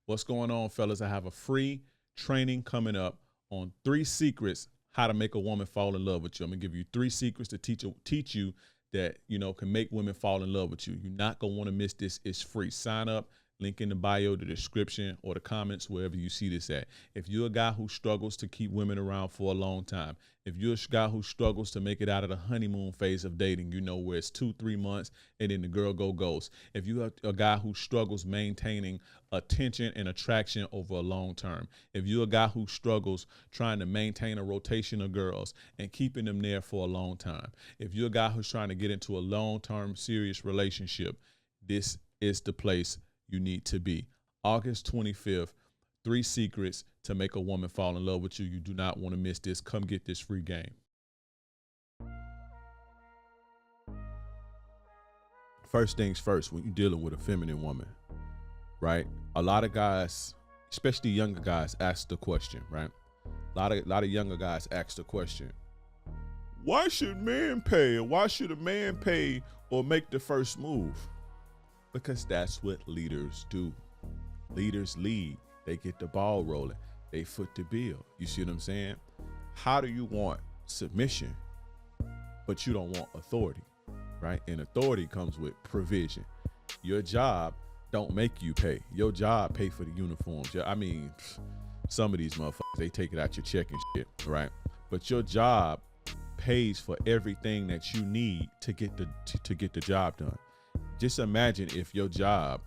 What's going on, fellas? I have a free training coming up on 3 secrets how to make a woman fall in love with you. I'm gonna give you 3 secrets to teach you that can make women fall in love with you. You're not gonna want to miss this. It's free. Sign up. Link in the bio, the description, or the comments, wherever you see this at. If you're a guy who struggles to keep women around for a long time, if you're a guy who struggles to make it out of the honeymoon phase of dating, where it's 2-3 months and then the girl go ghost. If you're a guy who struggles maintaining attention and attraction over a long term. If you're a guy who struggles trying to maintain a rotation of girls and keeping them there for a long time. If you're a guy who's trying to get into a long-term serious relationship, this is the place you need to be. August 25th, 3 secrets to make a woman fall in love with you. You do not want to miss this. Come get this free game. First things first, when you're dealing with a feminine woman, right? A lot of guys, especially younger guys, ask the question, right? A lot of younger guys ask the question, why should men pay? Or why should a man pay or make the first move? Because that's what leaders do. Leaders lead. They get the ball rolling. They foot the bill. You see what I'm saying? How do you want submission, but you don't want authority, right? And authority comes with provision. Your job don't make you pay. Your job pay for the uniforms. I mean, some of these motherfuckers, they take it out your check and shit, right? But your job pays for everything that you need to get the job done. Just imagine if your job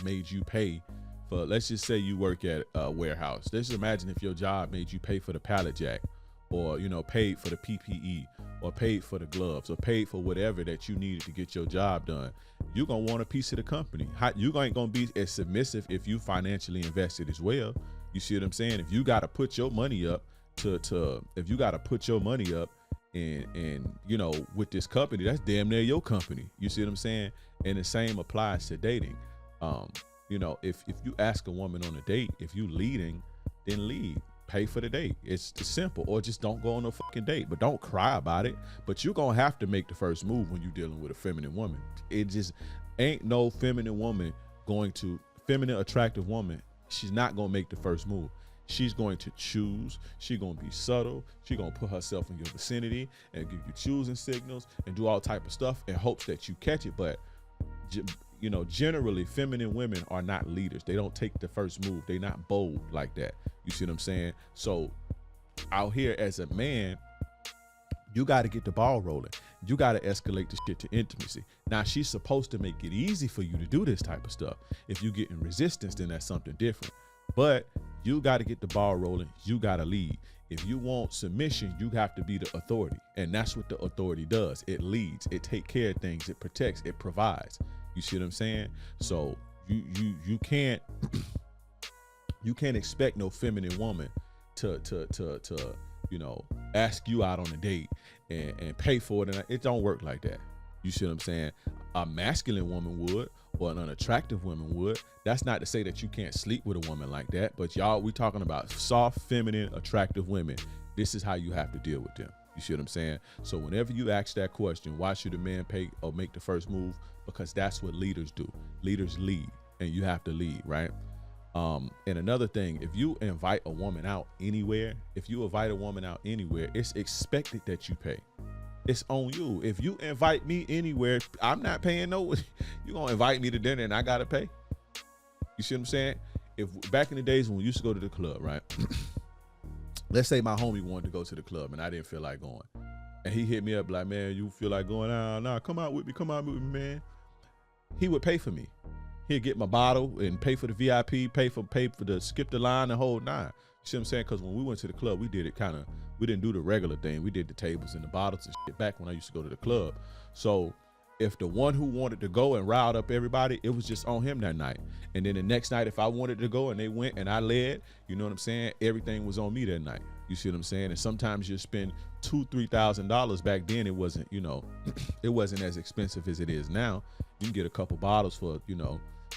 made you pay for, let's just say you work at a warehouse. Let's just imagine if your job made you pay for the pallet jack, or, paid for the PPE, or paid for the gloves, or paid for whatever that you needed to get your job done. You're going to want a piece of the company. You ain't going to be as submissive if you financially invested as well. You see what I'm saying? If you got to put your money up and with this company, that's damn near your company. You see what I'm saying? And the same applies to dating. If you ask a woman on a date, if you leading, then lead. Pay for the date. It's simple. Or just don't go on no fucking date, but don't cry about it. But you're gonna have to make the first move when you're dealing with a feminine woman. It just ain't no feminine attractive woman. She's not gonna make the first move. She's going to choose. She's going to be subtle. She's going to put herself in your vicinity and give you choosing signals and do all type of stuff in hopes that you catch it. But, generally feminine women are not leaders. They don't take the first move. They're not bold like that. You see what I'm saying? So out here as a man, you got to get the ball rolling. You got to escalate the shit to intimacy. Now, she's supposed to make it easy for you to do this type of stuff. If you get in resistance, then that's something different. But you got to get the ball rolling. You got to lead. If you want submission, you have to be the authority. And that's what the authority does. It leads. It takes care of things. It protects. It provides. You see what I'm saying? So you can't expect no feminine woman to ask you out on a date and pay for it. And it don't work like that. You see what I'm saying? A masculine woman would, or an unattractive woman would. That's not to say that you can't sleep with a woman like that, but y'all, we talking about soft, feminine, attractive women. This is how you have to deal with them. You see what I'm saying? So whenever you ask that question, why should a man pay or make the first move? Because that's what leaders do. Leaders lead, and you have to lead, right? And another thing, if you invite a woman out anywhere, it's expected that you pay. It's on you. If you invite me anywhere, I'm not paying no. You're going to invite me to dinner and I got to pay. You see what I'm saying? If back in the days when we used to go to the club, right? Let's say my homie wanted to go to the club and I didn't feel like going. And he hit me up like, man, you feel like going? Nah, come out with me, man. He would pay for me. He'd get my bottle and pay for the VIP, pay for the skip the line, the whole nine. You see what I'm saying? Because when we went to the club, we didn't do the regular thing. We did the tables and the bottles and shit back when I used to go to the club. So if the one who wanted to go and riled up everybody, it was just on him that night. And then the next night, if I wanted to go and they went and I led, you know what I'm saying? Everything was on me that night. You see what I'm saying? And sometimes you spend $2,000-$3,000. Back then it wasn't, it wasn't as expensive as it is now. You can get a couple bottles for,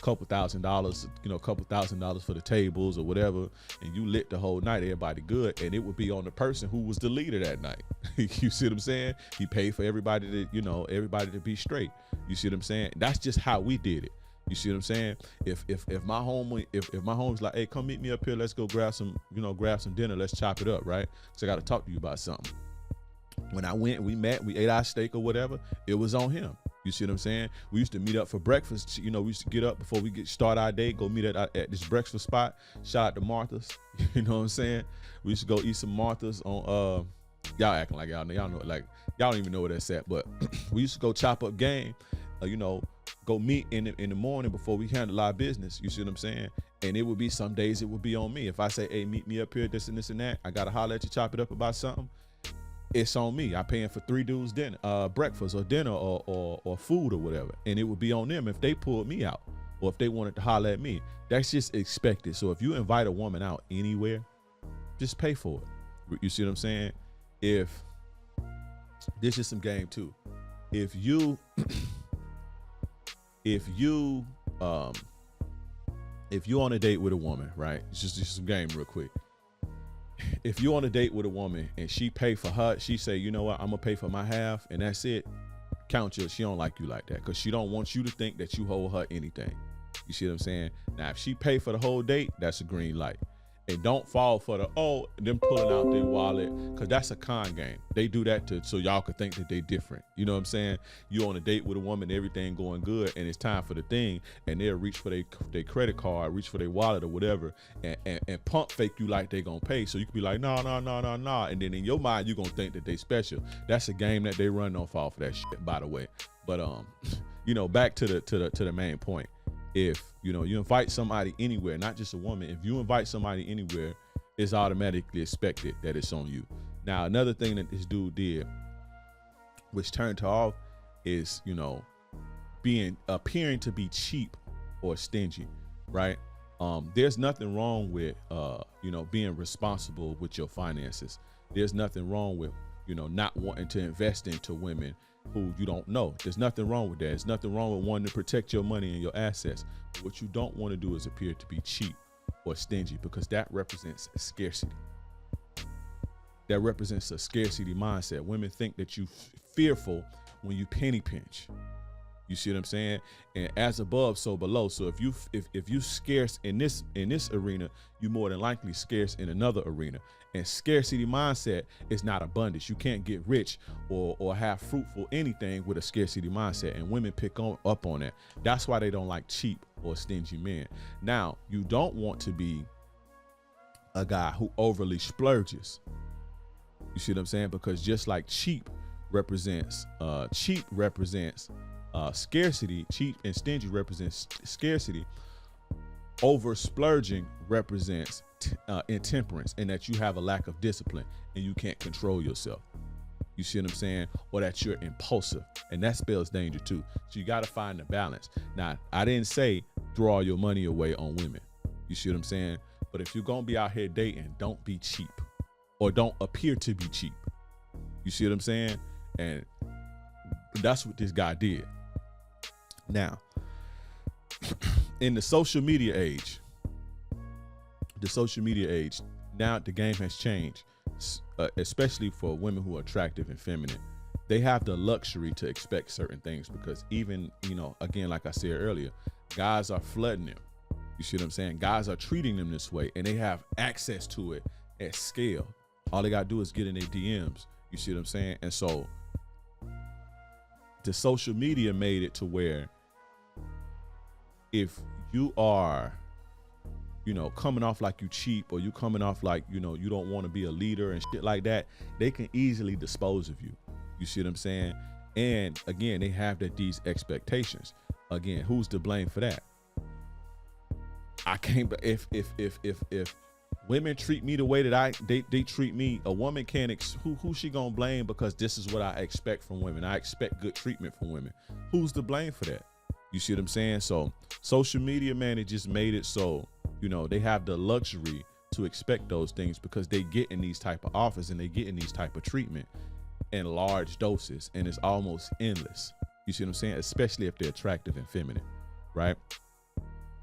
couple $1,000s for the tables or whatever, and you lit the whole night, everybody good, and it would be on the person who was the leader that night. You see what I'm saying? He paid for everybody to, everybody to be straight. You see what I'm saying? That's just how we did it. You see what I'm saying? If my homie, if my homie's like, hey, come meet me up here, let's go grab some, grab some dinner, let's chop it up, right? So I got to talk to you about something. When I went, we met, we ate our steak or whatever, it was on him. You see what I'm saying? We used to meet up for breakfast. We used to get up before we start our day, go meet at this breakfast spot. Shout out to Martha's. You know what I'm saying? We used to go eat some Martha's on, y'all acting like y'all know, like y'all don't even know where that's at, but we used to go chop up game, go meet in the morning before we handle our business. You see what I'm saying? And it would be, some days it would be on me. If I say, hey, meet me up here, this and this and that, I got to holler at you, chop it up about something. It's on me. I'm paying for 3 dudes dinner, breakfast or dinner or food or whatever. And it would be on them if they pulled me out or if they wanted to holler at me. That's just expected. So if you invite a woman out anywhere, just pay for it. You see what I'm saying? If this is some game too. If you on a date with a woman, right? It's just some game real quick. If you're on a date with a woman and she pay for her, she say, you know what, I'm gonna pay for my half and that's it. Count you. She don't like you like that because she don't want you to think that you hold her anything. You see what I'm saying? Now, if she pay for the whole date, that's a green light. And don't fall for them pulling out their wallet, because that's a con game. They do that so y'all could think that they different. You know what I'm saying? You on a date with a woman, everything going good, and it's time for the thing, and they'll reach for their credit card, reach for their wallet or whatever, and pump fake you like they gonna pay. So you could be like, no, and then in your mind you gonna think that they special. That's a game that they run. Don't fall for that shit, by the way. But back to the main point. If you invite somebody anywhere, not just a woman, if you invite somebody anywhere, it's automatically expected that it's on you. Now, another thing that this dude did, which turned her off, is appearing to be cheap or stingy, right? There's nothing wrong with being responsible with your finances. There's nothing wrong with not wanting to invest into women who you don't know. There's nothing wrong with that. There's nothing wrong with wanting to protect your money and your assets. What you don't want to do is appear to be cheap or stingy, because that represents scarcity. That represents a scarcity mindset. Women think that you fearful when you penny pinch. You see what I'm saying? And as above, so below. So if you scarce in this arena, you more than likely scarce in another arena. And scarcity mindset is not abundance. You can't get rich or have fruitful anything with a scarcity mindset. And women pick up on that. That's why they don't like cheap or stingy men. Now, you don't want to be a guy who overly splurges. You see what I'm saying? Because just like cheap represents scarcity, cheap and stingy represents scarcity. Over splurging represents intemperance, and that you have a lack of discipline and you can't control yourself. You see what I'm saying? Or that you're impulsive, and that spells danger too. So you got to find the balance. Now, I didn't say throw all your money away on women. You see what I'm saying? But if you're going to be out here dating, don't be cheap, or don't appear to be cheap. You see what I'm saying? And that's what this guy did. Now, in the social media age, now the game has changed, especially for women who are attractive and feminine. They have the luxury to expect certain things, because even, again, like I said earlier, guys are flooding them. You see what I'm saying? Guys are treating them this way, and they have access to it at scale. All they got to do is get in their DMs. You see what I'm saying? And so the social media made it to where if you are, coming off like you cheap, or you coming off like, you don't want to be a leader and shit like that, they can easily dispose of you. You see what I'm saying? And again, they have these expectations. Again, who's to blame for that? I can't, but if women treat me the way that they treat me, a woman can't, who she gonna blame? Because this is what I expect from women. I expect good treatment from women. Who's to blame for that? You see what I'm saying? So social media, man, it just made it so, they have the luxury to expect those things, because they get in these type of offers and they get in these type of treatment in large doses, and it's almost endless. You see what I'm saying? Especially if they're attractive and feminine, right?